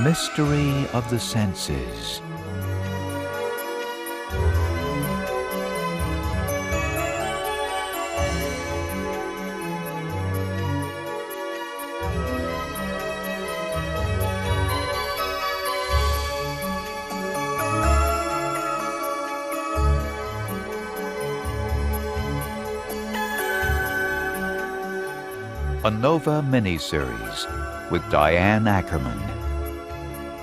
Mystery of the senses. A Nova miniseries with Diane Ackerman.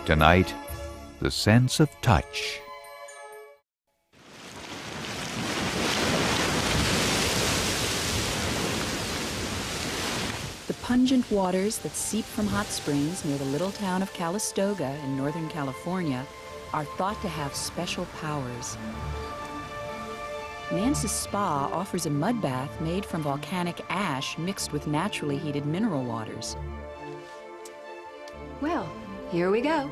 Tonight, The Sense of Touch. The pungent waters that seep from hot springs near the little town of Calistoga in Northern California are thought to have special powers. Nance's Spa offers a mud bath made from volcanic ash mixed with naturally heated mineral waters. Well, here we go.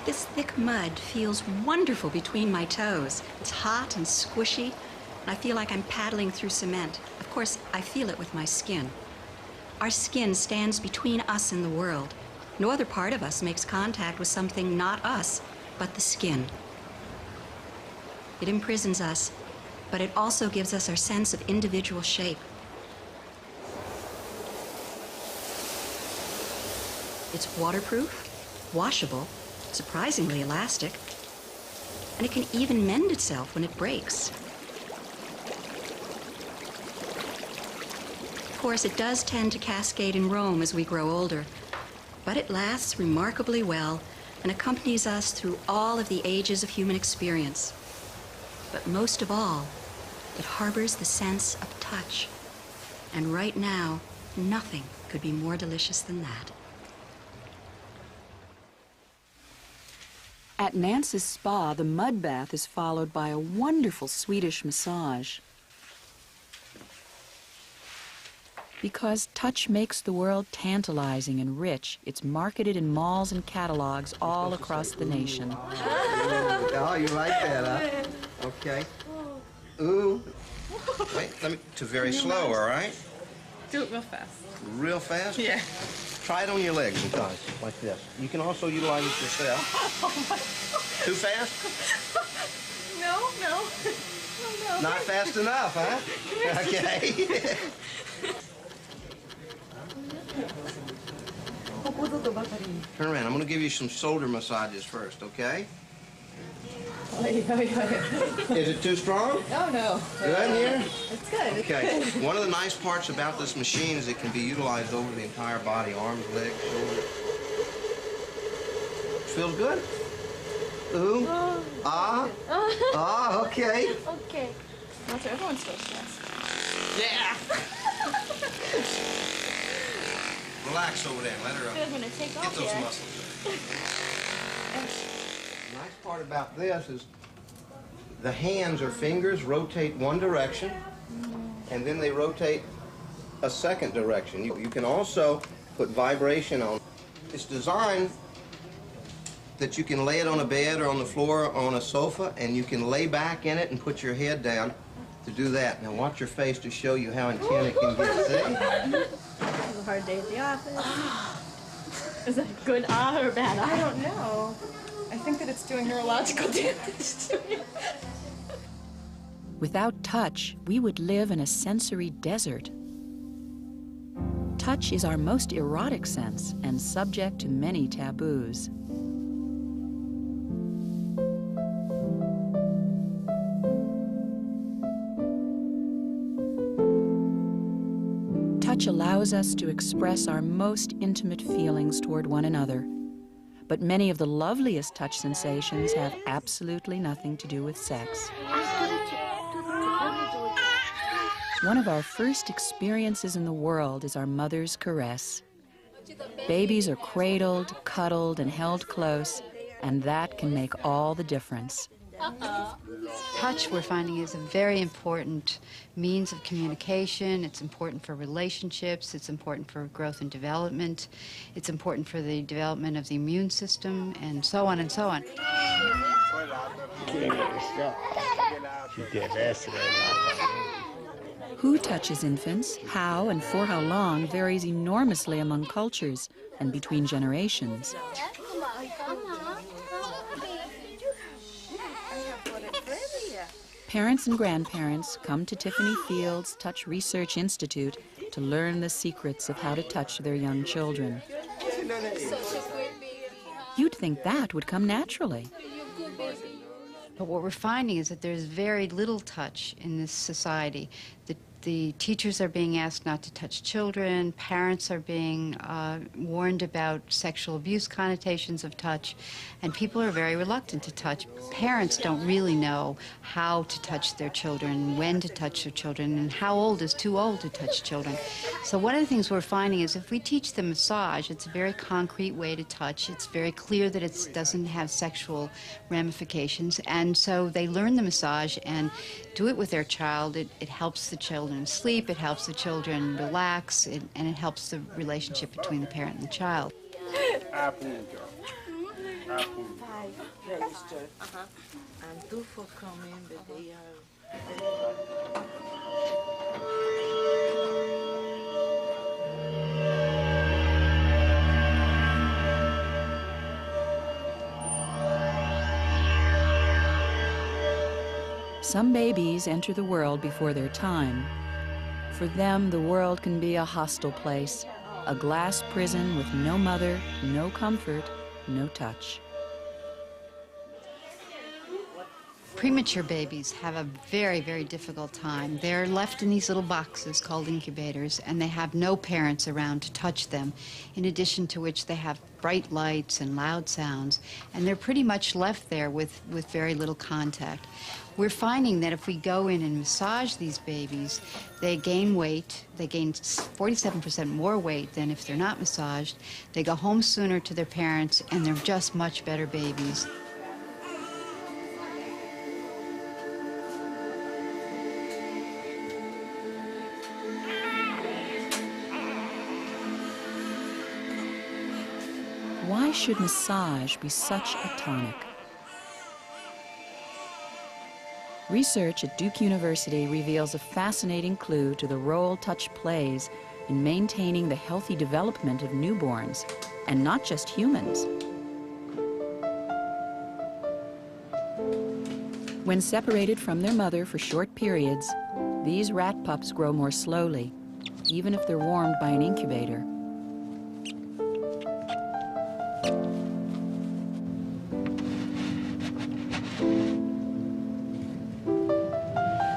This thick mud feels wonderful between my toes. It's hot and squishy, and I feel like I'm paddling through cement. Of course, I feel it with my skin. Our skin stands between us and the world. No other part of us makes contact with something not us, but the skin. It imprisons us, but it also gives us our sense of individual shape. It's waterproof, washable, surprisingly elastic, and it can even mend itself when it breaks. Of course, it does tend to cascade and roam as we grow older, but it lasts remarkably well and accompanies us through all of the ages of human experience. But most of all, it harbors the sense of touch. And right now, nothing could be more delicious than that. At Nance's Spa, the mud bath is followed by a wonderful Swedish massage. Because touch makes the world tantalizing and rich, it's marketed in malls and catalogs all across the nation. Oh, you like that, huh? Okay. Ooh. Wait, let me, to very slow, all right? Do it real fast. Real fast? Yeah. Try it on your legs sometimes, like this. You can also utilize it yourself. Oh my God. Too fast? No. Oh, no. Not fast enough, huh? Okay. Turn around. I'm going to give you some shoulder massages first, okay? Is it too strong? Oh, no. Good here? It's good. Okay. One of the nice parts about this machine is it can be utilized over the entire body, arms, legs, shoulders. Feels good? Ooh. Okay. Okay. That's what everyone still says. Yeah. Relax over there. Let her I'm gonna take get off those here. muscles. The nice part about this is the hands or fingers rotate one direction, and then they rotate a second direction. You can also put vibration on. It's designed that you can lay it on a bed or on the floor or on a sofa, and you can lay back in it and put your head down to do that. Now watch your face to show you how intense it can get. See? It was a hard day at the office. Is that good or bad? I don't know. I think that it's doing neurological damage to me. Without touch, we would live in a sensory desert. Touch is our most erotic sense and subject to many taboos. Touch allows us to express our most intimate feelings toward one another. But many of the loveliest touch sensations have absolutely nothing to do with sex. One of our first experiences in the world is our mother's caress. Babies are cradled, cuddled, and held close, and that can make all the difference. Touch, we're finding, is a very important means of communication. It's important for relationships. It's important for growth and development. It's important for the development of the immune system, and so on and so on. Who touches infants, how and for how long varies enormously among cultures and between generations. Parents and grandparents come to Tiffany Fields Touch Research Institute to learn the secrets of how to touch their young children. You'd think that would come naturally. But what we're finding is that there's very little touch in this society. The teachers are being asked not to touch children, parents are being warned about sexual abuse connotations of touch, and people are very reluctant to touch. Parents don't really know how to touch their children, when to touch their children, and how old is too old to touch children. So one of the things we're finding is if we teach them massage, it's a very concrete way to touch. It's very clear that it doesn't have sexual ramifications, and so they learn the massage and do it with their child. It helps the children sleep, it helps the children relax, and it helps the relationship between the parent and the child. And 2 for coming, but they are... Some babies enter the world before their time. For them, the world can be a hostile place, a glass prison with no mother, no comfort, no touch. Premature babies have a very, very difficult time. They're left in these little boxes called incubators, and they have no parents around to touch them, in addition to which they have bright lights and loud sounds, and they're pretty much left there with very little contact. We're finding that if we go in and massage these babies, they gain weight. They gain 47% more weight than if they're not massaged. They go home sooner to their parents, and they're just much better babies. Why should massage be such a tonic? Research at Duke University reveals a fascinating clue to the role touch plays in maintaining the healthy development of newborns, and not just humans. When separated from their mother for short periods, these rat pups grow more slowly, even if they're warmed by an incubator.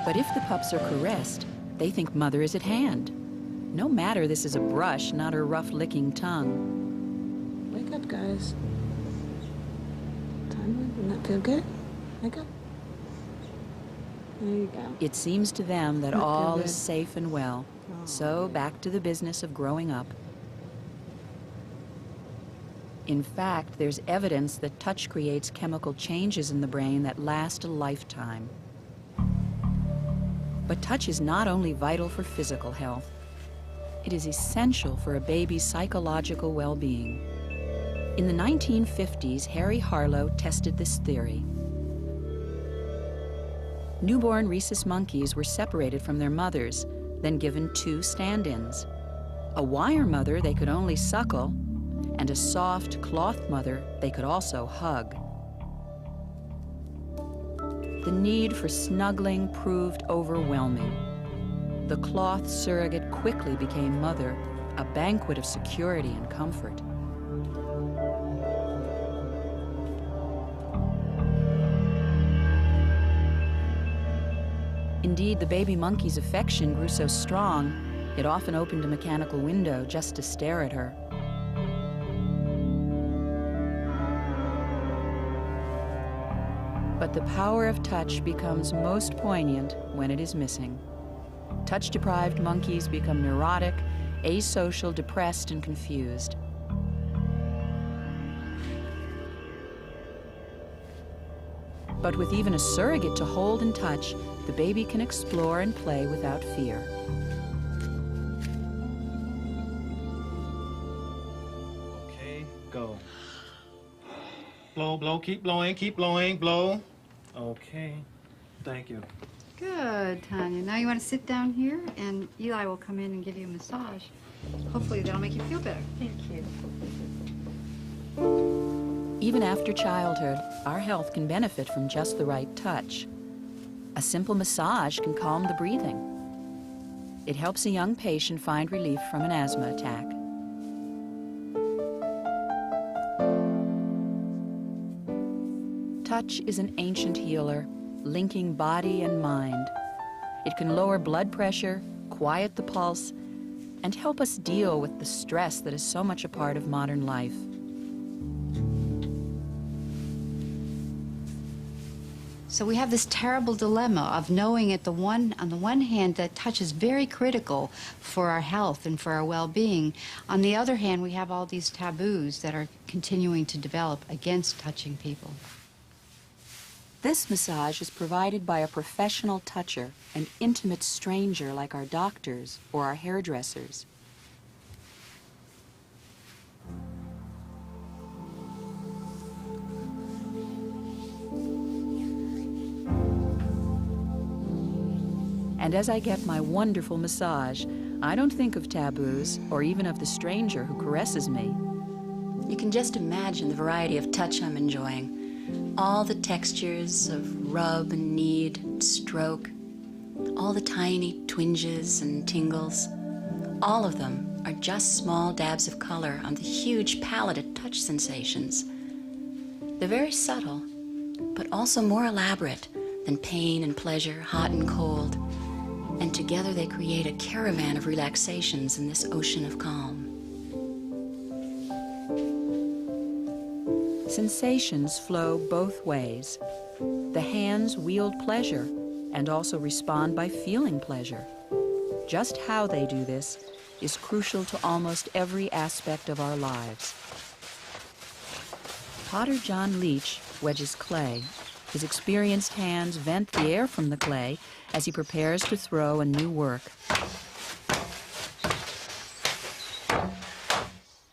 But if the pups are caressed, they think mother is at hand. No matter this is a brush, not her rough licking tongue. Wake up, guys. Time to not feel good? Wake up. There you go. It seems to them that Not all good. is safe and well. So back to the business of growing up. In fact, there's evidence that touch creates chemical changes in the brain that last a lifetime. But touch is not only vital for physical health. It is essential for a baby's psychological well-being. In the 1950s, Harry Harlow tested this theory. Newborn rhesus monkeys were separated from their mothers, then given 2 stand-ins. A wire mother they could only suckle, and a soft cloth mother they could also hug. The need for snuggling proved overwhelming. The cloth surrogate quickly became mother, a banquet of security and comfort. Indeed, the baby monkey's affection grew so strong, it often opened a mechanical window just to stare at her. But the power of touch becomes most poignant when it is missing. Touch-deprived monkeys become neurotic, asocial, depressed, and confused. But with even a surrogate to hold and touch, the baby can explore and play without fear. Okay, go. Blow, blow, keep blowing, blow. Okay, thank you. Good, Tanya. Now you want to sit down here, and Eli will come in and give you a massage. Hopefully that'll make you feel better. Thank you. Even after childhood, our health can benefit from just the right touch. A simple massage can calm the breathing. It helps a young patient find relief from an asthma attack. Touch is an ancient healer, linking body and mind. It can lower blood pressure, quiet the pulse, and help us deal with the stress that is so much a part of modern life. So we have this terrible dilemma of knowing on the one hand that touch is very critical for our health and for our well-being. On the other hand, we have all these taboos that are continuing to develop against touching people. This massage is provided by a professional toucher, an intimate stranger like our doctors or our hairdressers. And as I get my wonderful massage, I don't think of taboos or even of the stranger who caresses me. You can just imagine the variety of touch I'm enjoying. All the textures of rub and knead and stroke, all the tiny twinges and tingles. All of them are just small dabs of color on the huge palette of touch sensations. They're very subtle, but also more elaborate than pain and pleasure, hot and cold. And together they create a caravan of relaxations in this ocean of calm. Sensations flow both ways. The hands wield pleasure and also respond by feeling pleasure. Just how they do this is crucial to almost every aspect of our lives. Potter John Leach wedges clay. His experienced hands vent the air from the clay as he prepares to throw a new work.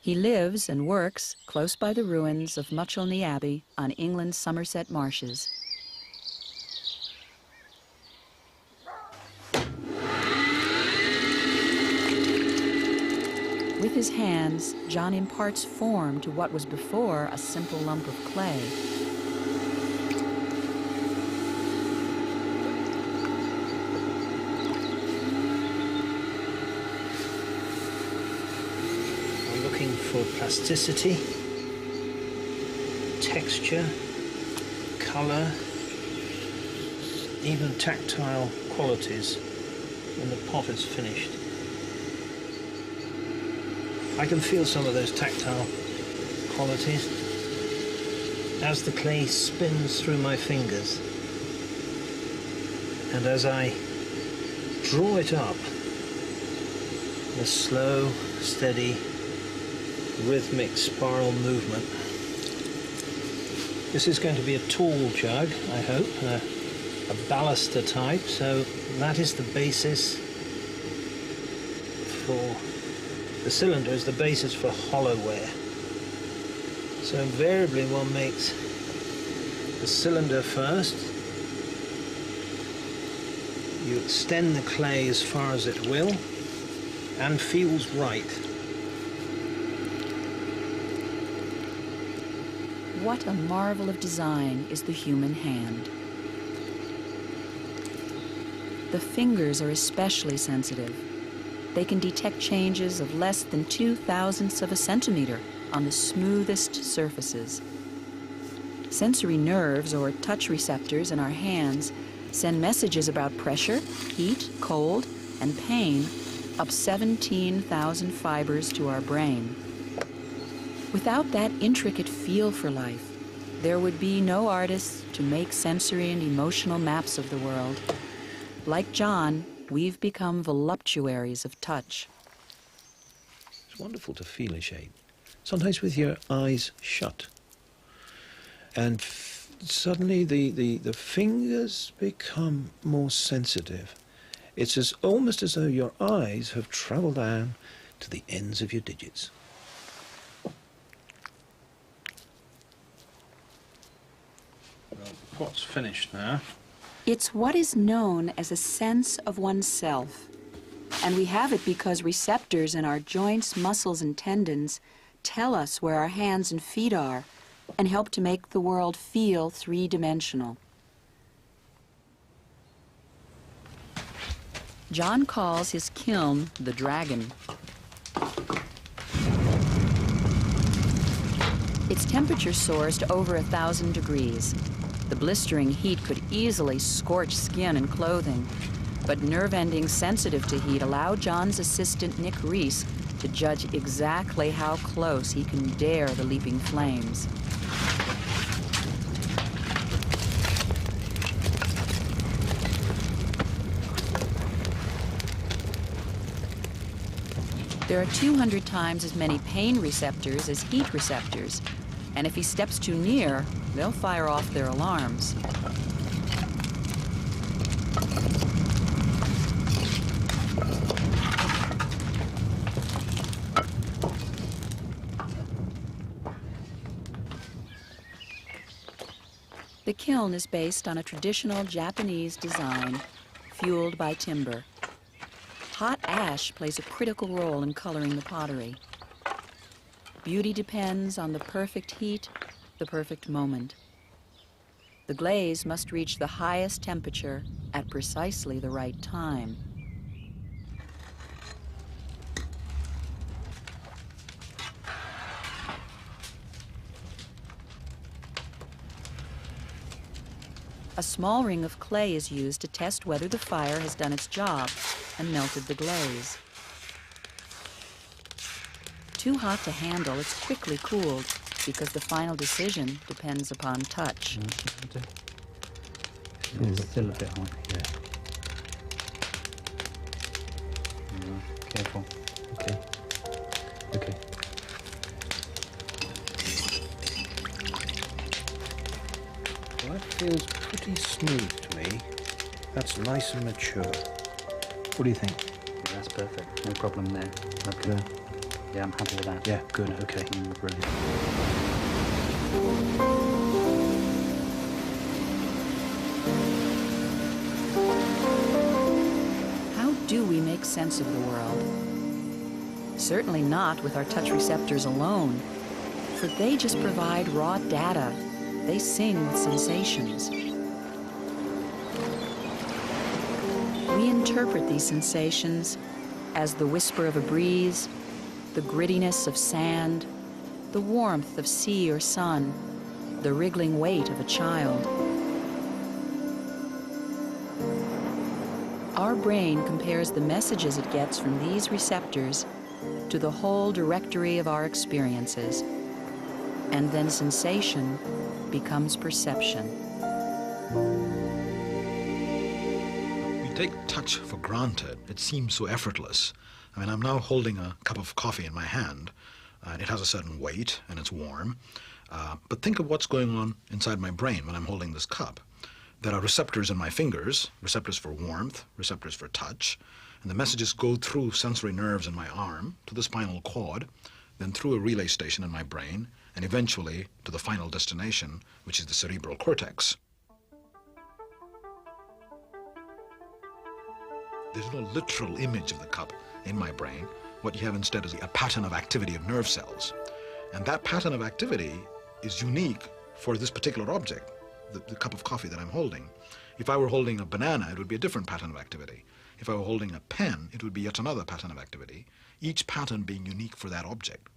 He lives and works close by the ruins of Muchelney Abbey on England's Somerset marshes. With his hands, John imparts form to what was before a simple lump of clay. Looking for plasticity, texture, color, even tactile qualities when the pot is finished. I can feel some of those tactile qualities as the clay spins through my fingers, and as I draw it up in a slow, steady, rhythmic spiral movement. This is going to be a tall jug, I hope, a baluster type, so that is the basis for the cylinder, is the basis for hollowware. So invariably one makes the cylinder first. You extend the clay as far as it will and feels right. What a marvel of design is the human hand. The fingers are especially sensitive. They can detect changes of less than 0.002 of a centimeter on the smoothest surfaces. Sensory nerves, or touch receptors in our hands, send messages about pressure, heat, cold, and pain up 17,000 fibers to our brain. Without that intricate feel for life, there would be no artists to make sensory and emotional maps of the world. Like John, we've become voluptuaries of touch. It's wonderful to feel a shape, sometimes with your eyes shut, and suddenly the fingers become more sensitive. It's almost as though your eyes have travelled down to the ends of your digits. Well, the pot's finished now. It's what is known as a sense of oneself. And we have it because receptors in our joints, muscles, and tendons tell us where our hands and feet are and help to make the world feel three-dimensional. John calls his kiln the Dragon. Its temperature soars to over 1,000 degrees. The blistering heat could easily scorch skin and clothing, but nerve endings sensitive to heat allow John's assistant Nick Reese to judge exactly how close he can dare the leaping flames. There are 200 times as many pain receptors as heat receptors, and if he steps too near, they'll fire off their alarms. The kiln is based on a traditional Japanese design, fueled by timber. Hot ash plays a critical role in coloring the pottery. Beauty depends on the perfect heat, the perfect moment. The glaze must reach the highest temperature at precisely the right time. A small ring of clay is used to test whether the fire has done its job and melted the glaze. Too hot to handle, it's quickly cooled because the final decision depends upon touch. It's still a bit hot. Yeah. Careful. Okay. Okay. Well, that feels pretty smooth to me. That's nice and mature. What do you think? Yeah, that's perfect. No problem there. Okay. Yeah, I'm happy with that. Yeah, good. Okay. Brilliant. How do we make sense of the world? Certainly not with our touch receptors alone, for they just provide raw data. They sing with sensations. We interpret these sensations as the whisper of a breeze, the grittiness of sand, the warmth of sea or sun, the wriggling weight of a child. Our brain compares the messages it gets from these receptors to the whole directory of our experiences, and then sensation becomes perception. We take touch for granted. It seems so effortless. I mean, I'm now holding a cup of coffee in my hand, and it has a certain weight, and it's warm. But think of what's going on inside my brain when I'm holding this cup. There are receptors in my fingers, receptors for warmth, receptors for touch, and the messages go through sensory nerves in my arm to the spinal cord, then through a relay station in my brain, and eventually to the final destination, which is the cerebral cortex. There's no literal image of the cup in my brain. What you have instead is a pattern of activity of nerve cells. And that pattern of activity is unique for this particular object, the cup of coffee that I'm holding. If I were holding a banana, it would be a different pattern of activity. If I were holding a pen, it would be yet another pattern of activity, each pattern being unique for that object.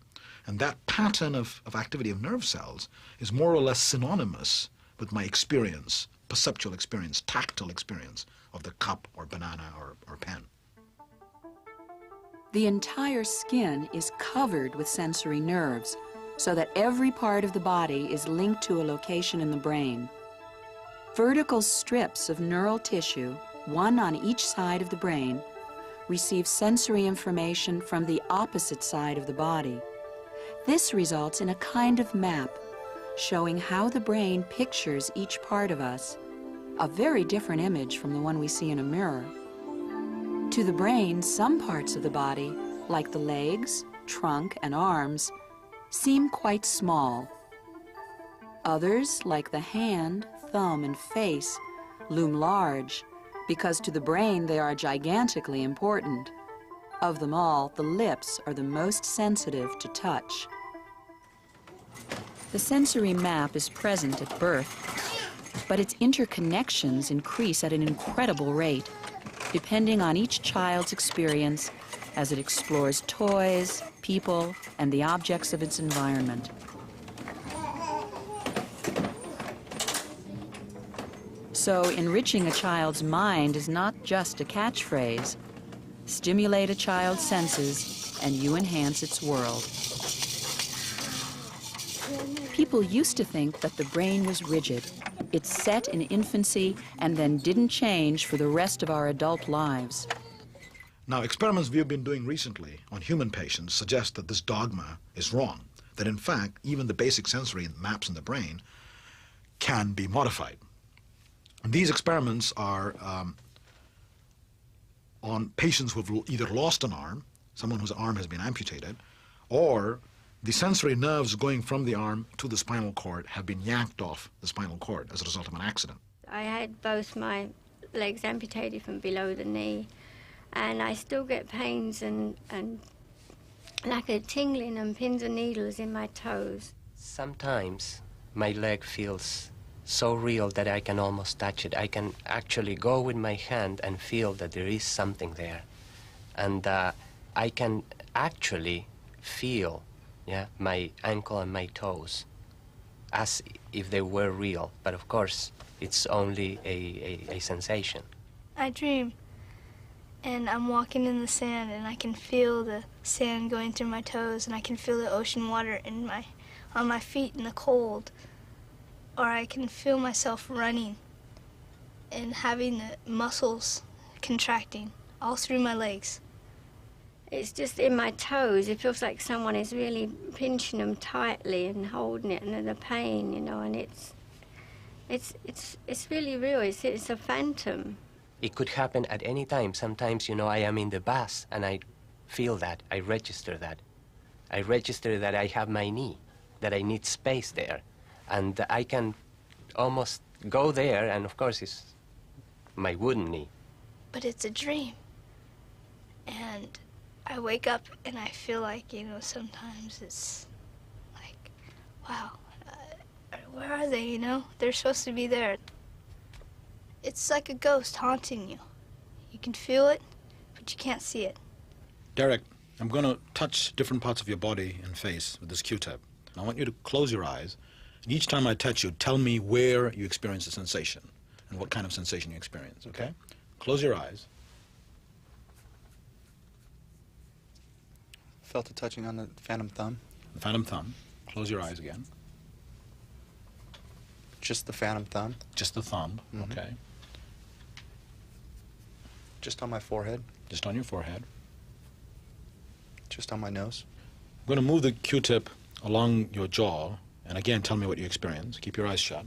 And that pattern of activity of nerve cells is more or less synonymous with my experience, perceptual experience, tactile experience of the cup or banana or pen. The entire skin is covered with sensory nerves, so that every part of the body is linked to a location in the brain. Vertical strips of neural tissue, one on each side of the brain, receive sensory information from the opposite side of the body. This results in a kind of map, showing how the brain pictures each part of us, a very different image from the one we see in a mirror. To the brain, some parts of the body, like the legs, trunk, and arms, seem quite small. Others, like the hand, thumb, and face, loom large, because to the brain they are gigantically important. Of them all, the lips are the most sensitive to touch. The sensory map is present at birth, but its interconnections increase at an incredible rate, depending on each child's experience as it explores toys, people, and the objects of its environment. So enriching a child's mind is not just a catchphrase. Stimulate a child's senses, and you enhance its world. People used to think that the brain was rigid. It's set in infancy and then didn't change for the rest of our adult lives. Now, experiments we've been doing recently on human patients suggest that this dogma is wrong, that in fact, even the basic sensory maps in the brain can be modified. And these experiments are on patients who have either lost an arm, someone whose arm has been amputated, or the sensory nerves going from the arm to the spinal cord have been yanked off the spinal cord as a result of an accident. I had both my legs amputated from below the knee, and I still get pains and like a tingling and pins and needles in my toes. Sometimes my leg feels so real that I can almost touch it. I can actually go with my hand and feel that there is something there. And I can actually feel my ankle and my toes as if they were real. But of course, it's only a sensation. I dream, and I'm walking in the sand, and I can feel the sand going through my toes, and I can feel the ocean water on my feet in the cold. Or I can feel myself running and having the muscles contracting all through my legs. It's just in my toes. It feels like someone is really pinching them tightly and holding it, and the pain, you know, and it's really real. It's a phantom. It could happen at any time. Sometimes, you know, I am in the bus and I feel that. I register that. I register that I have my knee, that I need space there. And I can almost go there, and of course it's my wooden knee. But it's a dream. And I wake up and I feel like, you know, sometimes it's like, wow, where are they, you know? They're supposed to be there. It's like a ghost haunting you. You can feel it, but you can't see it. Derek, I'm going to touch different parts of your body and face with this Q-tip. I want you to close your eyes. And each time I touch you, tell me where you experience the sensation and what kind of sensation you experience, okay? Close your eyes. Felt a touching on the phantom thumb. The phantom thumb. Close your eyes again. Just the phantom thumb. Just the thumb, okay. Just on my forehead. Just on your forehead. Just on my nose. I'm going to move the Q-tip along your jaw. And again, tell me what you experience. Keep your eyes shut.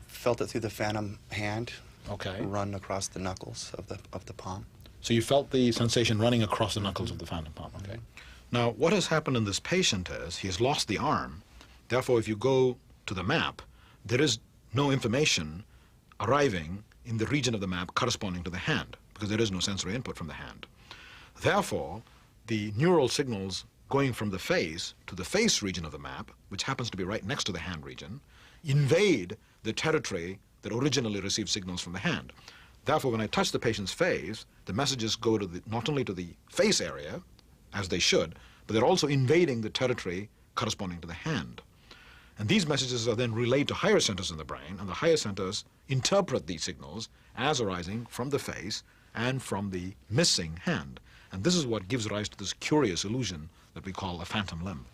Felt it through the phantom hand. Okay. Run across the knuckles of the palm. So you felt the sensation running across the knuckles of the phantom palm. Okay. Now, what has happened in this patient is he has lost the arm. Therefore, if you go to the map, there is no information arriving in the region of the map corresponding to the hand, because there is no sensory input from the hand. Therefore, the neural signals going from the face to the face region of the map, which happens to be right next to the hand region, invade the territory that originally received signals from the hand. Therefore, when I touch the patient's face, the messages go to not only to the face area, as they should, but they're also invading the territory corresponding to the hand. And these messages are then relayed to higher centers in the brain, and the higher centers interpret these signals as arising from the face and from the missing hand. And this is what gives rise to this curious illusion that we call a phantom limb.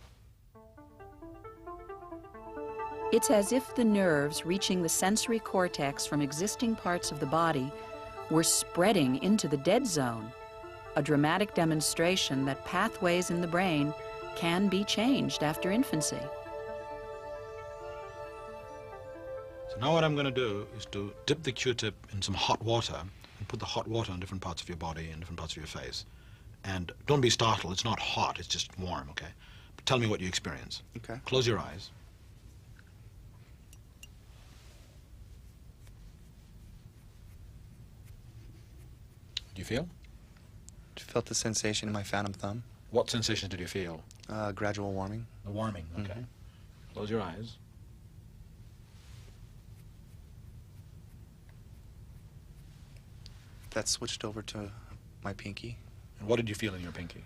It's as if the nerves reaching the sensory cortex from existing parts of the body were spreading into the dead zone, a dramatic demonstration that pathways in the brain can be changed after infancy. So now what I'm going to do is to dip the Q-tip in some hot water and put the hot water on different parts of your body and different parts of your face. And don't be startled, it's not hot, it's just warm, okay? But tell me what you experience. Okay. Close your eyes. What do you feel? Felt the sensation in my phantom thumb. What sensations did you feel? Gradual warming. The warming, okay. Close your eyes. That switched over to my pinky. And what did you feel in your pinky?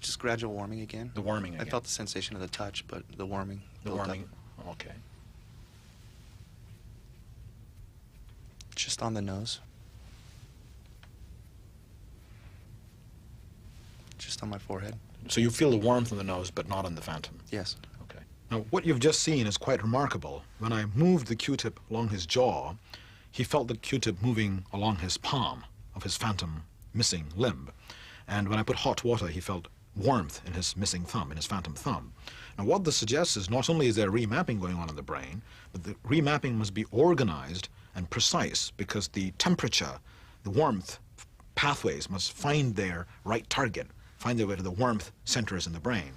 Just gradual warming again. The warming again. I felt the sensation of the touch, but the warming. The built warming, up. okay. Just on the nose. Just on my forehead. So you feel the warmth on the nose, but not on the phantom? Yes. Okay. Now, what you've just seen is quite remarkable. When I moved the Q-tip along his jaw, he felt the Q-tip moving along his palm of his phantom missing limb. And when I put hot water, he felt warmth in his missing thumb, in his phantom thumb. Now, what this suggests is not only is there remapping going on in the brain, but the remapping must be organized and precise because the temperature, the warmth pathways must find their right target, find their way to the warmth centers in the brain.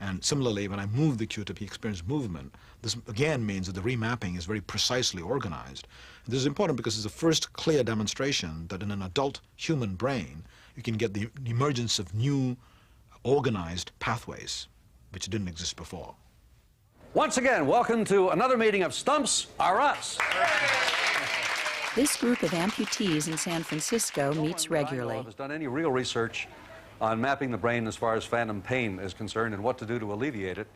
And similarly, when I moved the Q-tip, he experienced movement. This again means that the remapping is very precisely organized. This is important because it's the first clear demonstration that in an adult human brain, you can get the emergence of new organized pathways, which didn't exist before. Once again, welcome to another meeting of Stumps Are Us. This group of amputees in San Francisco meets regularly. Has done any real research on mapping the brain as far as phantom pain is concerned and what to do to alleviate it.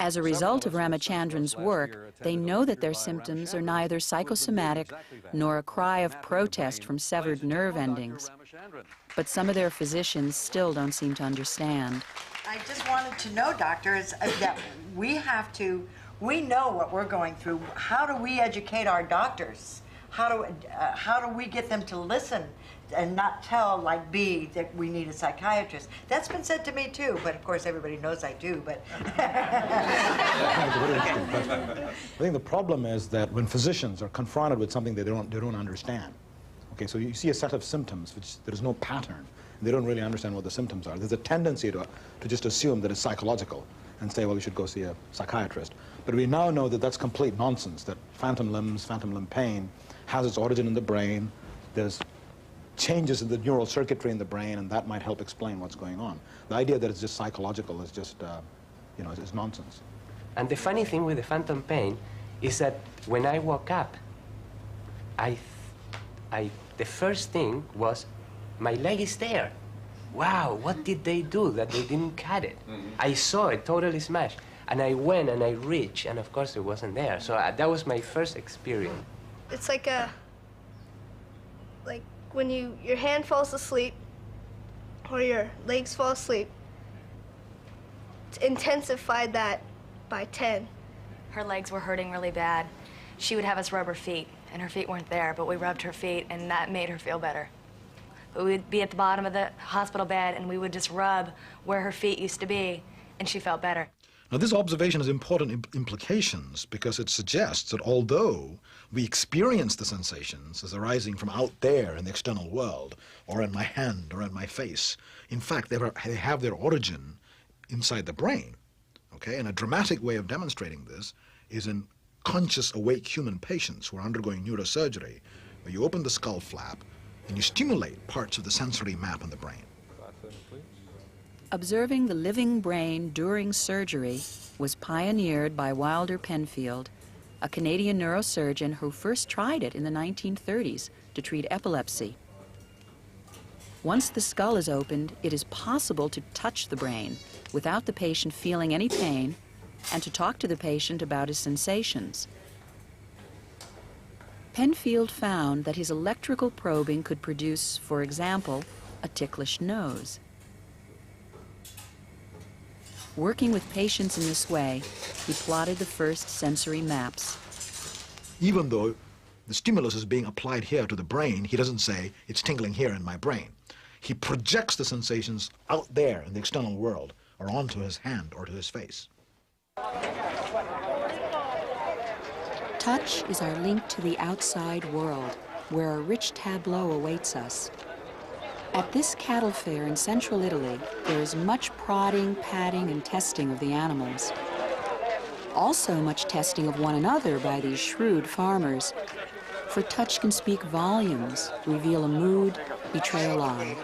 As a result of Ramachandran's work, they know that their symptoms are neither psychosomatic nor a cry of protest from severed nerve endings. But some of their physicians still don't seem to understand. I just wanted to know, doctor, that we know what we're going through. How do we educate our doctors? How do we get them to listen and not tell, like B, that we need a psychiatrist? That's been said to me too, but of course everybody knows I do, but... I think the problem is that when physicians are confronted with something they don't understand, okay, so you see a set of symptoms which there is no pattern, they don't really understand what the symptoms are. There's a tendency to just assume that it's psychological and say, well, you should go see a psychiatrist. But we now know that that's complete nonsense, that phantom limbs, phantom limb pain has its origin in the brain. There's changes in the neural circuitry in the brain, and that might help explain what's going on. The idea that it's just psychological is just, you know, is nonsense. And the funny thing with the phantom pain is that when I woke up, the first thing was, my leg is there. Wow, what did they do that they didn't cut it? I saw it totally smashed. And I went and I reached, and of course it wasn't there. So that was my first experience. It's like when your hand falls asleep or your legs fall asleep, it's intensified that by 10. Her legs were hurting really bad. She would have us rub her feet, and her feet weren't there, but we rubbed her feet, and that made her feel better. But we'd be at the bottom of the hospital bed, and we would just rub where her feet used to be, and she felt better. Now, this observation has important implications because it suggests that although we experience the sensations as arising from out there in the external world, or in my hand, or in my face, in fact, they have their origin inside the brain, okay? And a dramatic way of demonstrating this is in conscious, awake human patients who are undergoing neurosurgery, where you open the skull flap and you stimulate parts of the sensory map in the brain. Observing the living brain during surgery was pioneered by Wilder Penfield, a Canadian neurosurgeon who first tried it in the 1930s to treat epilepsy. Once the skull is opened, it is possible to touch the brain without the patient feeling any pain and to talk to the patient about his sensations. Penfield found that his electrical probing could produce, for example, a ticklish nose. Working with patients in this way, he plotted the first sensory maps. Even though the stimulus is being applied here to the brain, he doesn't say, it's tingling here in my brain. he projects the sensations out there in the external world or onto his hand or to his face. Touch is our link to the outside world, where a rich tableau awaits us. At this cattle fair in central Italy, there is much prodding, patting, and testing of the animals. Also much testing of one another by these shrewd farmers, for touch can speak volumes, reveal a mood, betray a lie.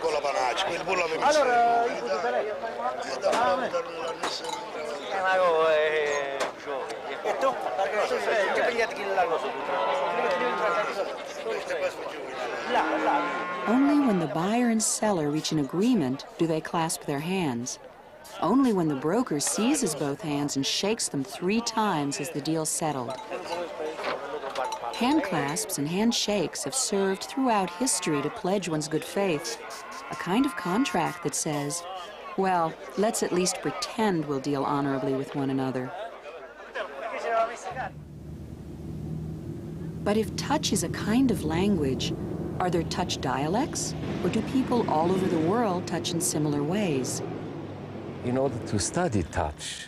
Only when the buyer and seller reach an agreement do they clasp their hands. Only when the broker seizes both hands and shakes them 3 times is the deal settled. Hand clasps and handshakes have served throughout history to pledge one's good faith, a kind of contract that says, well, let's at least pretend we'll deal honorably with one another. But if touch is a kind of language, are there touch dialects, or do people all over the world touch in similar ways? In order to study touch,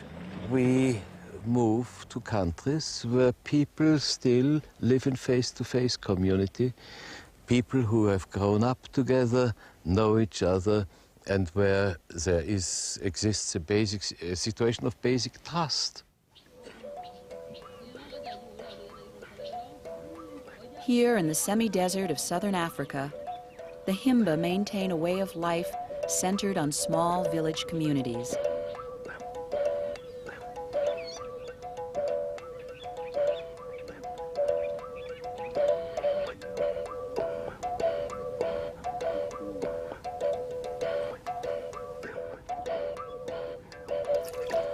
we move to countries where people still live in face-to-face community, people who have grown up together, know each other, and where there exists a situation of basic trust. Here in the semi-desert of southern Africa, the Himba maintain a way of life centered on small village communities.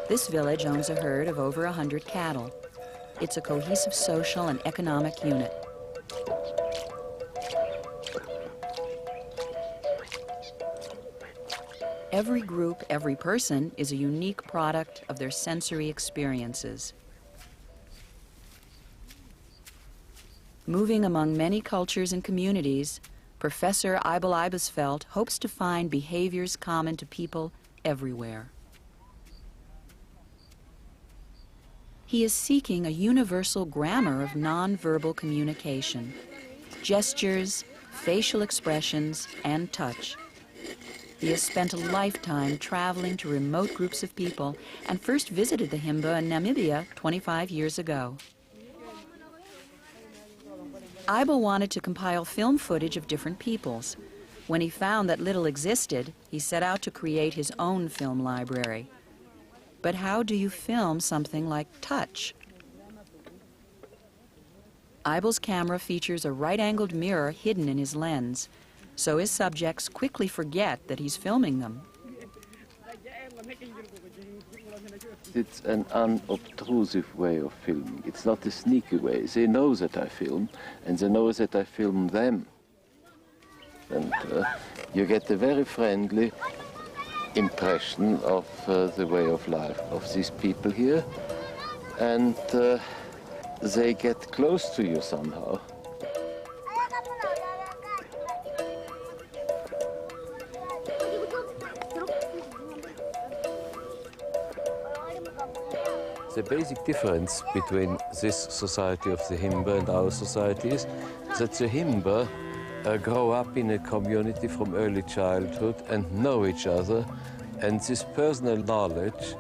This village owns a herd of over 100 cattle. It's a cohesive social and economic unit. Every group, every person is a unique product of their sensory experiences. Moving among many cultures and communities, Professor Eibel Eibesfeld hopes to find behaviors common to people everywhere. He is seeking a universal grammar of nonverbal communication, gestures, facial expressions, and touch. He has spent a lifetime traveling to remote groups of people and first visited the Himba in Namibia 25 years ago. Eibel wanted to compile film footage of different peoples. When he found that little existed, he set out to create his own film library. But how do you film something like touch? Eibel's camera features a right-angled mirror hidden in his lens, so his subjects quickly forget that he's filming them. It's an unobtrusive way of filming. It's not a sneaky way. They know that I film, and they know that I film them. And you get a very friendly impression of the way of life of these people here, and they get close to you somehow. The basic difference between this society of the Himba and our society is that the Himba grow up in a community from early childhood and know each other, and this personal knowledge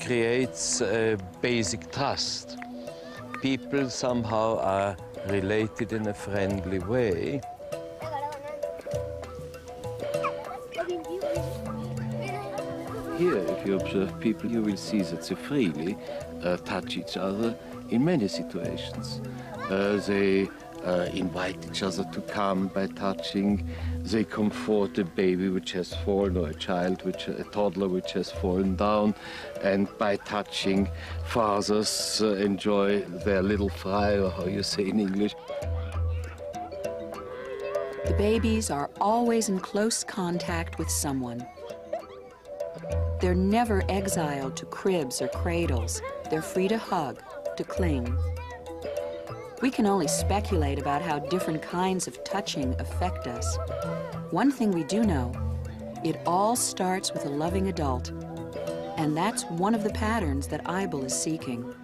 creates a basic trust. People somehow are related in a friendly way. Here, if you observe people, you will see that they freely touch each other in many situations. They invite each other to come by touching. They comfort a baby which has fallen, or a toddler which has fallen down, and by touching, fathers enjoy their little fry, or how you say in English. The babies are always in close contact with someone. They're never exiled to cribs or cradles. They're free to hug, to cling. We can only speculate about how different kinds of touching affect us. One thing we do know It all starts with a loving adult, and that's one of the patterns that Eibel is seeking.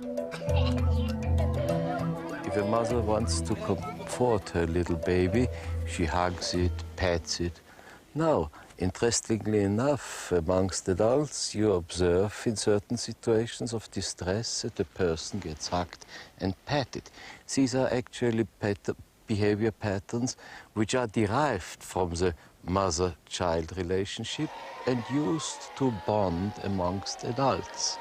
If a mother wants to comfort her little baby, she hugs it, pets it. Now, interestingly enough, amongst adults, you observe in certain situations of distress that a person gets hugged and patted. These are actually behavior patterns which are derived from the mother-child relationship and used to bond amongst adults.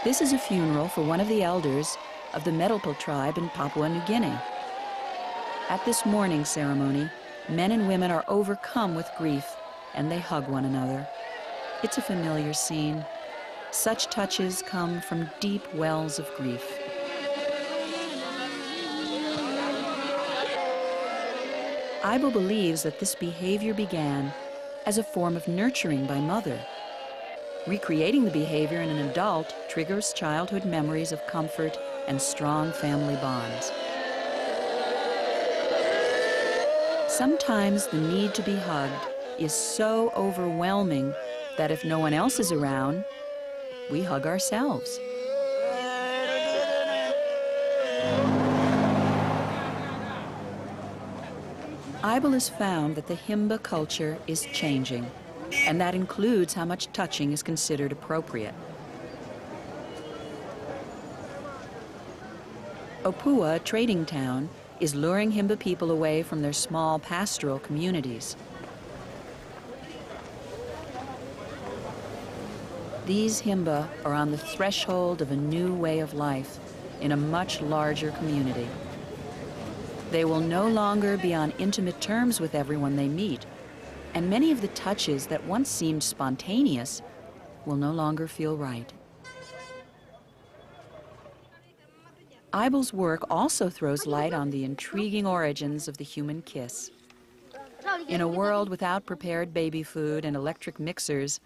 This is a funeral for one of the elders of the Medelpal tribe in Papua New Guinea. At this mourning ceremony, men and women are overcome with grief, and they hug one another. It's a familiar scene. Such touches come from deep wells of grief. Eibel believes that this behavior began as a form of nurturing by mother. Recreating the behavior in an adult triggers childhood memories of comfort and strong family bonds. Sometimes the need to be hugged is so overwhelming that if no one else is around, we hug ourselves. Eibel has found that the Himba culture is changing, and that includes how much touching is considered appropriate. Opua, a trading town, is luring Himba people away from their small pastoral communities. These Himba are on the threshold of a new way of life in a much larger community. They will no longer be on intimate terms with everyone they meet, and many of the touches that once seemed spontaneous will no longer feel right. Eibel's work also throws light on the intriguing origins of the human kiss. In a world without prepared baby food and electric mixers,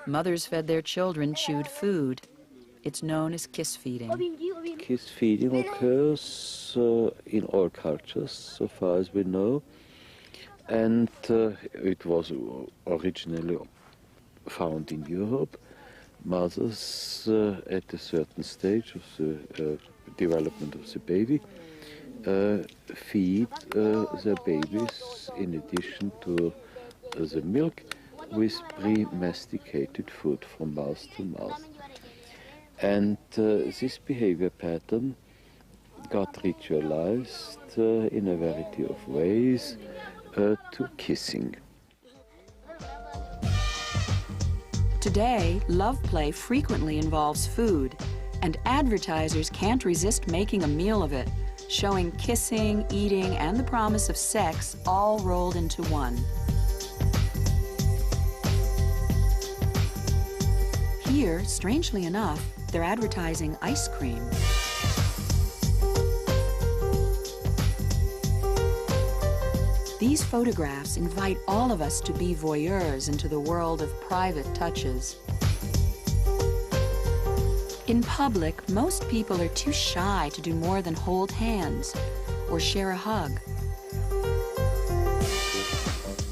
mothers fed their children chewed food. It's known as kiss feeding. Kiss feeding occurs in all cultures, so far as we know, and it was originally found in Europe. Mothers at a certain stage of the development of the baby feed their babies, in addition to the milk, with pre-masticated food from mouth to mouth. And this behavior pattern got ritualized in a variety of ways to kissing. Today, love play frequently involves food, and advertisers can't resist making a meal of it, showing kissing, eating, and the promise of sex all rolled into one. Here, strangely enough, they're advertising ice cream. These photographs invite all of us to be voyeurs into the world of private touches. In public, most people are too shy to do more than hold hands or share a hug.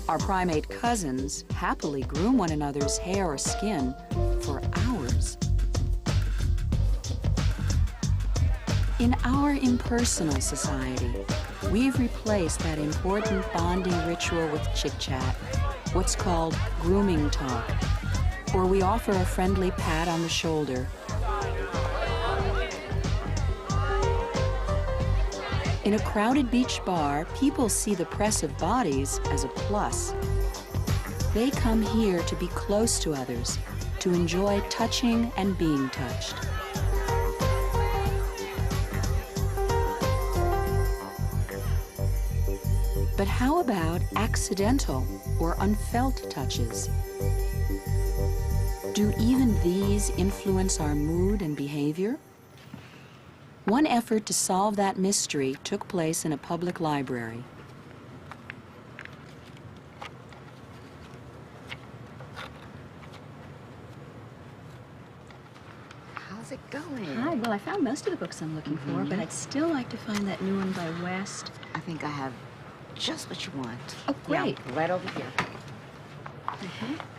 Our primate cousins happily groom one another's hair or skin for hours. In our impersonal society, we've replaced that important bonding ritual with chit-chat, what's called grooming talk, where we offer a friendly pat on the shoulder. In a crowded beach bar, people see the press of bodies as a plus. They come here to be close to others, to enjoy touching and being touched. But how about accidental or unfelt touches? Do even these influence our mood and behavior? One effort to solve that mystery took place in a public library. How's it going? Hi. Well, I found most of the books I'm looking for, but I'd still like to find that new one by West. I think I have just what you want. Oh, great. Yeah, right over here.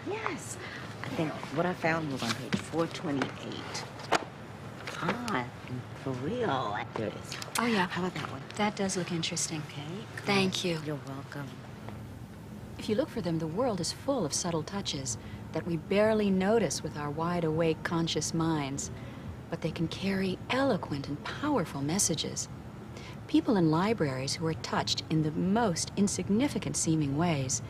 Yes. I think what I found was on page 428. Ah, for real. There it is. Oh, yeah. How about that one? That does look interesting. Okay. Thank you. You're welcome. If you look for them, the world is full of subtle touches that we barely notice with our wide-awake, conscious minds, but they can carry eloquent and powerful messages. People in libraries who are touched in the most insignificant seeming ways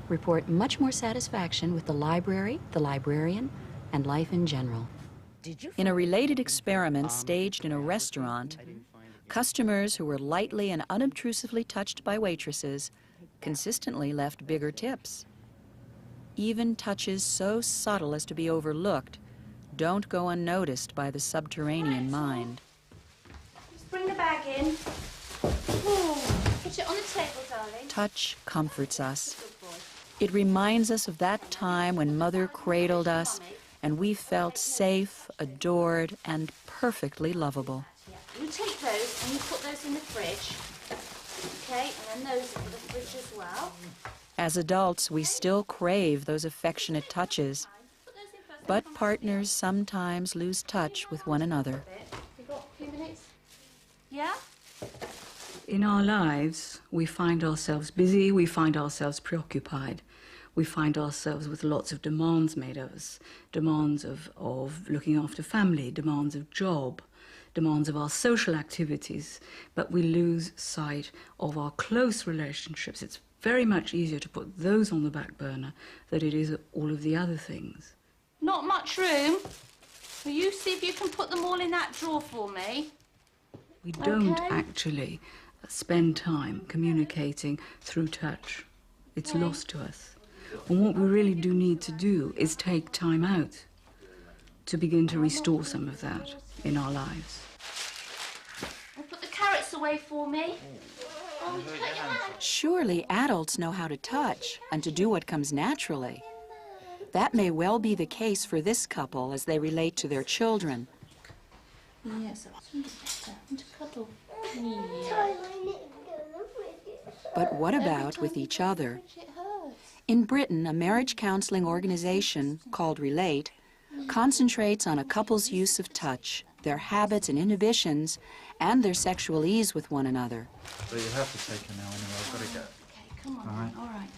report much more satisfaction with the library, the librarian, and life in general. In a related experiment staged in a restaurant, customers who were lightly and unobtrusively touched by waitresses consistently left bigger tips. Even touches so subtle as to be overlooked don't go unnoticed by the subterranean mind. Just bring the bag in. Put it on the table, darling. Touch comforts us. It reminds us of that time when Mother cradled us and we felt safe, adored, and perfectly lovable. You take those and you put those in the fridge. Okay, and then those are for the fridge as well. As adults, we still crave those affectionate touches, but partners sometimes lose touch with one another. You got a few minutes? Yeah? In our lives, we find ourselves busy, we find ourselves preoccupied. We find ourselves with lots of demands made of us. Demands of looking after family, demands of job, demands of our social activities. But we lose sight of our close relationships. It's very much easier to put those on the back burner than it is all of the other things. Not much room. Will you see if you can put them all in that drawer for me? We don't actually spend time communicating through touch. It's lost to us. And what we really do need to do is take time out to begin to restore some of that in our lives. And put the carrots away for me. Oh, cut your hand. Surely adults know how to touch and to do what comes naturally. That may well be the case for this couple as they relate to their children. Yes, better. And to cuddle. Yeah. But what about with each other? In Britain, a marriage counseling organization called Relate concentrates on a couple's use of touch, their habits and inhibitions, and their sexual ease with one another. So you have to take her now anyway. I've got to go. Okay, come on. All right. All right,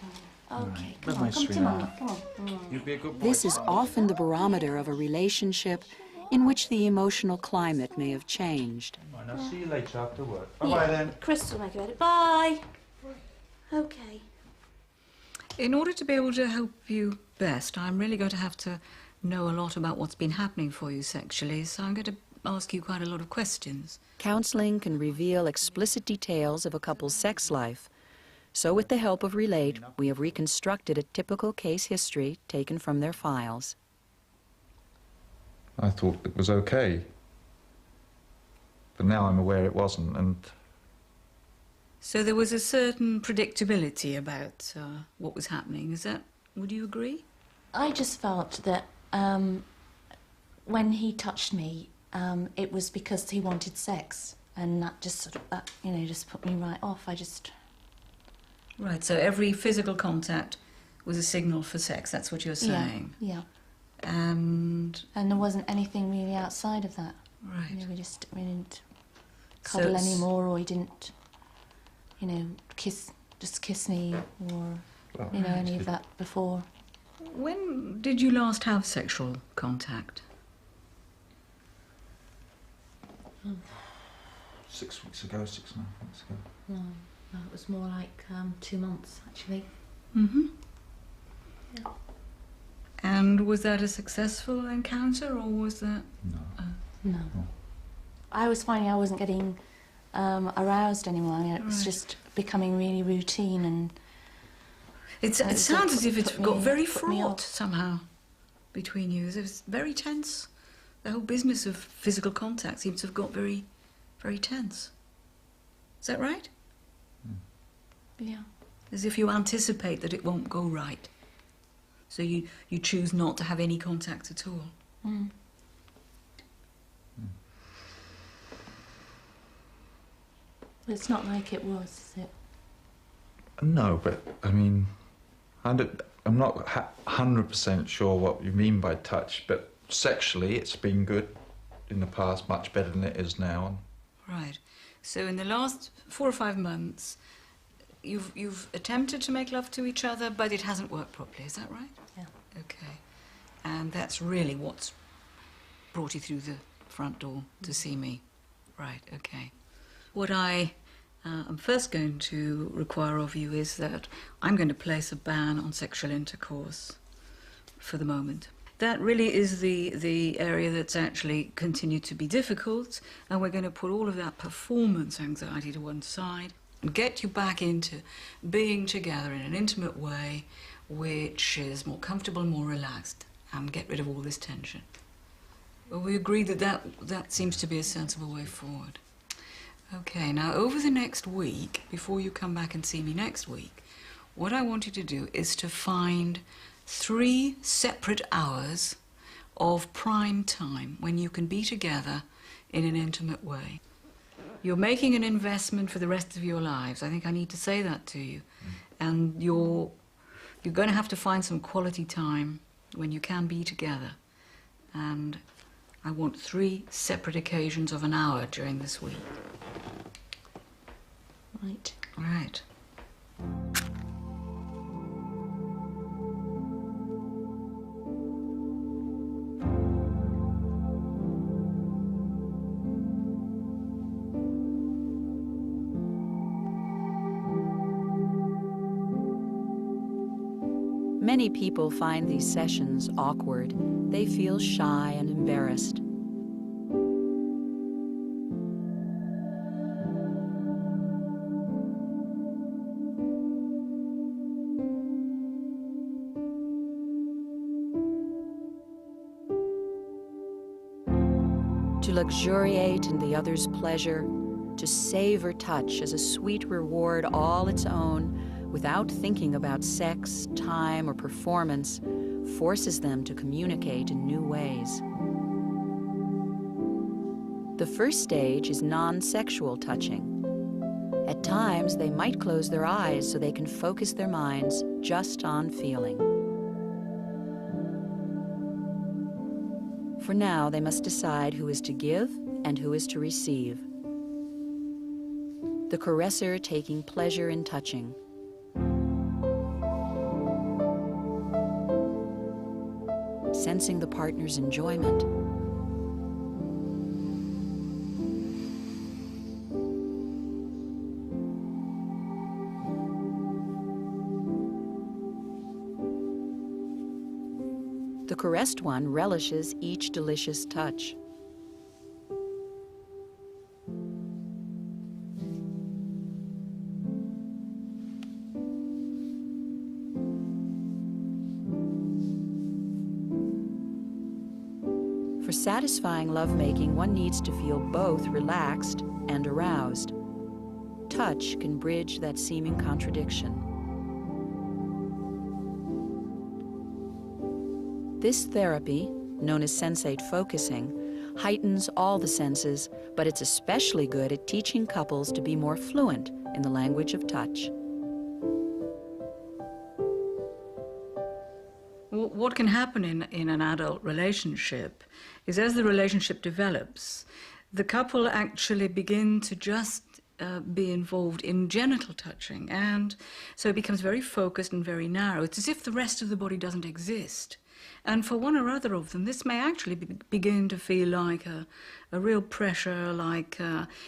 darling. Okay, Where's come my on. Come to sweetheart? Mummy. Come on. You'd be a good boy. This is often the barometer of a relationship in which the emotional climate may have changed. I'll see you later after work. Yeah. Bye-bye then. Crystal, make it. Bye. Okay. In order to be able to help you best, I'm really going to have to know a lot about what's been happening for you sexually, so I'm going to ask you quite a lot of questions. Counseling can reveal explicit details of a couple's sex life. So with the help of Relate, we have reconstructed a typical case history taken from their files. I thought it was okay. But now I'm aware it wasn't, and So there was a certain predictability about what was happening. Would you agree? I just felt that when he touched me, it was because he wanted sex, and that just sort of, just put me right off. Right, so every physical contact was a signal for sex, that's what you're saying? Yeah. And there wasn't anything really outside of that. Right. We didn't cuddle anymore, or he didn't, kiss me, or, any of that before. When did you last have sexual contact? 6 weeks ago, 6.5 weeks ago. No, it was more like 2 months, actually. Mm-hmm. Yeah. And was that a successful encounter, or was that... No. I was finding I wasn't getting aroused anymore. It was just becoming really routine, and... It sounds as if it's got very put me fraught off. somehow between you. It was very tense. The whole business of physical contact seems to have got very, very tense. Is that right? Yeah. As if you anticipate that it won't go right. So you choose not to have any contact at all. Mm. It's not like it was, is it? No, but I mean, I'm not 100% sure what you mean by touch, but sexually it's been good in the past, much better than it is now. Right. So in the last 4 or 5 months, you've attempted to make love to each other, but it hasn't worked properly. Is that right? Yeah. Okay. And that's really what's brought you through the front door to see me. Right. Okay. What I am first going to require of you is that I'm going to place a ban on sexual intercourse for the moment. That really is the area that's actually continued to be difficult, and we're going to put all of that performance anxiety to one side and get you back into being together in an intimate way which is more comfortable, more relaxed, and get rid of all this tension. Well, we agreed that seems to be a sensible way forward. Okay, now over the next week, before you come back and see me next week, what I want you to do is to find 3 separate hours of prime time when you can be together in an intimate way. You're making an investment for the rest of your lives. I think I need to say that to you. And you're going to have to find some quality time when you can be together. And I want 3 separate occasions of an hour during this week. Right. Right. Many people find these sessions awkward. They feel shy and embarrassed. To luxuriate in the other's pleasure, to savor touch as a sweet reward all its own, without thinking about sex, time, or performance, forces them to communicate in new ways. The first stage is non-sexual touching. At times, they might close their eyes so they can focus their minds just on feeling. For now, they must decide who is to give and who is to receive. The caresser taking pleasure in touching. Sensing the partner's enjoyment. The caressed one relishes each delicious touch. For satisfying lovemaking, one needs to feel both relaxed and aroused. Touch can bridge that seeming contradiction. This therapy, known as sensate focusing, heightens all the senses, but it's especially good at teaching couples to be more fluent in the language of touch. What can happen in an adult relationship is, as the relationship develops, the couple actually begin to just be involved in genital touching, and so it becomes very focused and very narrow. It's as if the rest of the body doesn't exist. And for one or other of them, this may actually begin to feel like a real pressure, like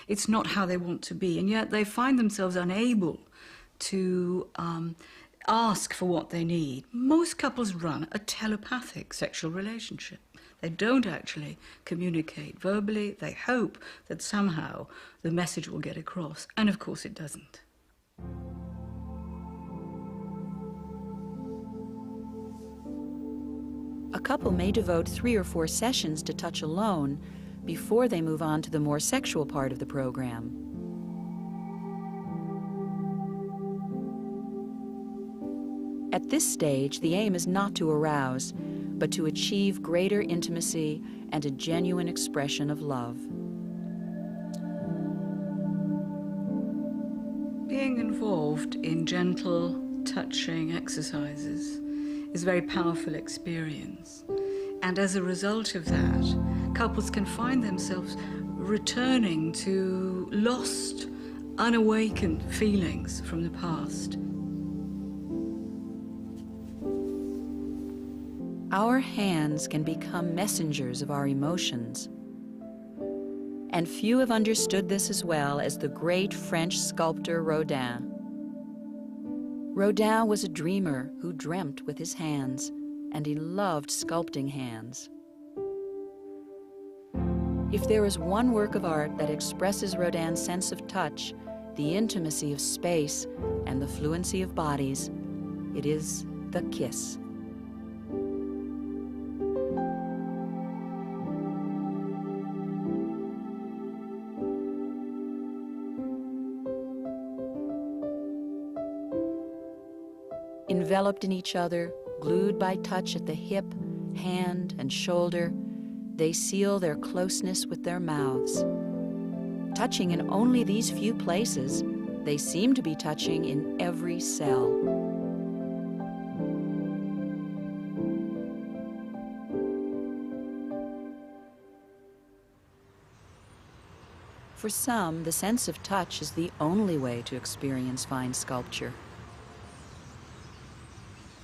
it's not how they want to be, and yet they find themselves unable to ask for what they need. Most couples run a telepathic sexual relationship. They don't actually communicate verbally. They hope that somehow the message will get across, and of course it doesn't. A couple may devote 3 or 4 sessions to touch alone before they move on to the more sexual part of the program. At this stage, the aim is not to arouse, but to achieve greater intimacy and a genuine expression of love. Being involved involved in gentle touching exercises is a very powerful experience. And as a result of that, couples can find themselves returning to lost, unawakened feelings from the past. Our hands can become messengers of our emotions. And few have understood this as well as the great French sculptor Rodin. Rodin was a dreamer who dreamt with his hands, and he loved sculpting hands. If there is one work of art that expresses Rodin's sense of touch, the intimacy of space, and the fluency of bodies, it is The Kiss. Enveloped in each other, glued by touch at the hip, hand, and shoulder, they seal their closeness with their mouths. Touching in only these few places, they seem to be touching in every cell. For some, the sense of touch is the only way to experience fine sculpture.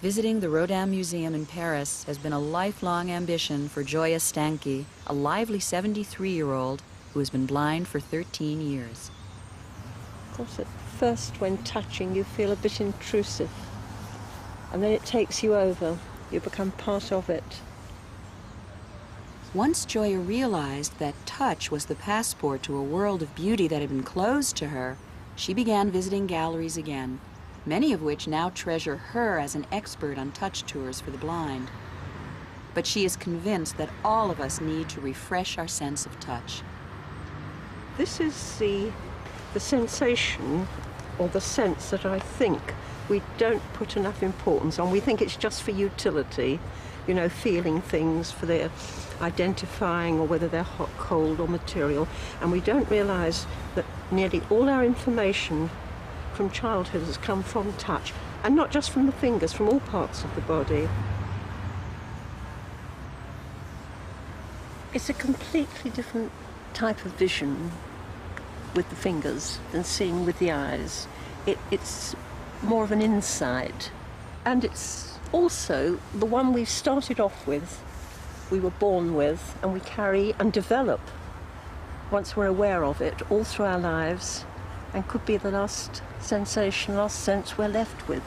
Visiting the Rodin Museum in Paris has been a lifelong ambition for Gioia Stanchi, a lively 73-year-old who has been blind for 13 years. Of course, at first when touching you feel a bit intrusive, and then it takes you over. You become part of it. Once Gioia realized that touch was the passport to a world of beauty that had been closed to her, she began visiting galleries again, many of which now treasure her as an expert on touch tours for the blind. But she is convinced that all of us need to refresh our sense of touch. This is the sensation, or the sense that I think we don't put enough importance on. We think it's just for utility, you know, feeling things, for their identifying, or whether they're hot, cold, or material. And we don't realize that nearly all our information from childhood has come from touch, and not just from the fingers, from all parts of the body. It's a completely different type of vision with the fingers than seeing with the eyes. It's more of an insight, and it's also the one we started off with, we were born with, and we carry and develop once we're aware of it all through our lives, and could be the last sensation, last sense we're left with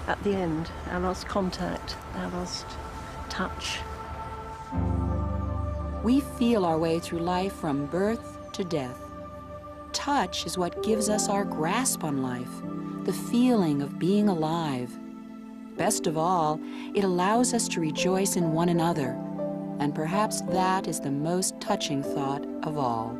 at the end, our last contact, our last touch. We feel our way through life from birth to death. Touch is what gives us our grasp on life, the feeling of being alive. Best of all, it allows us to rejoice in one another, and perhaps that is the most touching thought of all.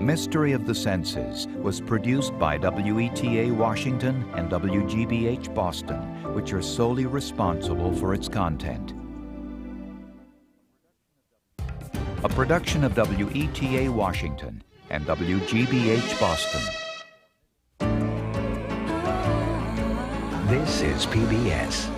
Mystery of the Senses was produced by WETA Washington and WGBH Boston, which are solely responsible for its content. A production of WETA Washington and WGBH Boston. This is PBS.